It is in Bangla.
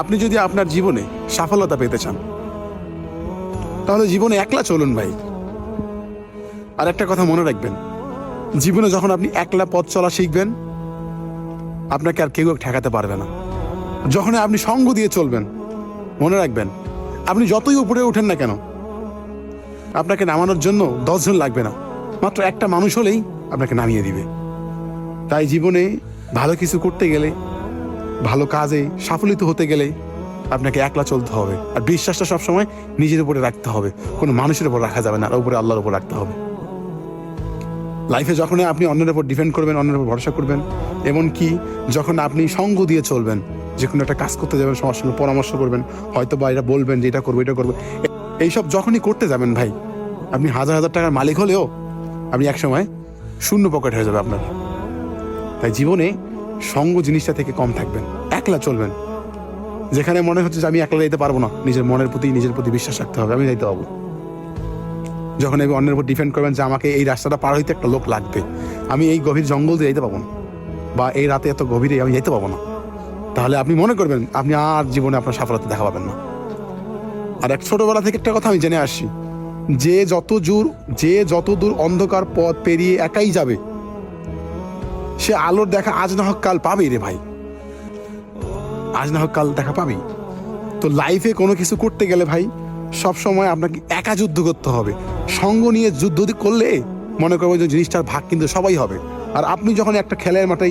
আপনি যদি আপনার জীবনে সফলতা পেতে চান তাহলে জীবনে একলা চলুন ভাই। আর একটা কথা মনে রাখবেন, জীবনে যখন আপনি একলা পথ চলা শিখবেন আপনাকে আর কেউ ঠেকাতে পারবে না। যখন আপনি সঙ্গ দিয়ে চলবেন, মনে রাখবেন আপনি যতই উপরে ওঠেন না কেন আপনাকে নামানোর জন্য 10 জন লাগবে না, মাত্র একটা মানুষ হলেই আপনাকে নামিয়ে দিবে। তাই জীবনে ভালো কিছু করতে গেলে, ভালো কাজে সাফল্য হতে গেলে আপনাকে একলা চলতে হবে। আর বিশ্বাসটা সবসময় নিজের উপরে রাখতে হবে, কোনো মানুষের উপর রাখা যাবে না, আর উপরে আল্লাহর উপর রাখতে হবে। লাইফে যখন আপনি অন্যের উপর ডিপেন্ড করবেন, অন্যের উপর ভরসা করবেন, এমনকি যখন আপনি সঙ্গ দিয়ে চলবেন, যে কোনো একটা কাজ করতে যাবেন সবার সঙ্গে পরামর্শ করবেন, হয়তো বা এটা বলবেন যে এটা করবো এটা করবো, এইসব যখনই করতে যাবেন ভাই, আপনি হাজার হাজার টাকার মালিক হলেও আপনি একসময় শূন্য পকেট হয়ে যাবে আপনার। তাই জীবনে সঙ্গ জিনিসটা থেকে কম থাকবেন, একলা চলবেন। যেখানে মনে হচ্ছে যে আমি একলা যেতে পারবো না, নিজের মনের প্রতি নিজের প্রতি বিশ্বাস রাখতে হবে, আমি যাইতে পারবো। যখন আমি অন্যের উপর ডিপেন্ড করবেন যে আমাকে এই রাস্তাটা পার হইতে একটা লোক লাগবে, আমি এই গভীর জঙ্গল দিয়ে যেতে পারবো না, বা এই রাতে এত গভীরে আমি যেতে পারবো না, তাহলে আপনি মনে করবেন আপনি আর জীবনে আপনার সফলতা দেখা পাবেন না। আর এক ছোটবেলা থেকে একটা কথা আমি জেনে আসছি, যে যত দূর অন্ধকার পথ পেরিয়ে একাই যাবে সে আলোর দেখা আজ না হোক কাল পাবেই রে ভাই, আজ না হোক কাল দেখা পাবেই। তো লাইফে কোনো কিছু করতে গেলে ভাই সব সময় আপনাকে একা যুদ্ধ করতে হবে। সঙ্গ নিয়ে যুদ্ধ করলে মনে করবো যে জিনিসটার ভাগ কিন্তু সবাই হবে। আর আপনি যখন একটা খেলার মাঠে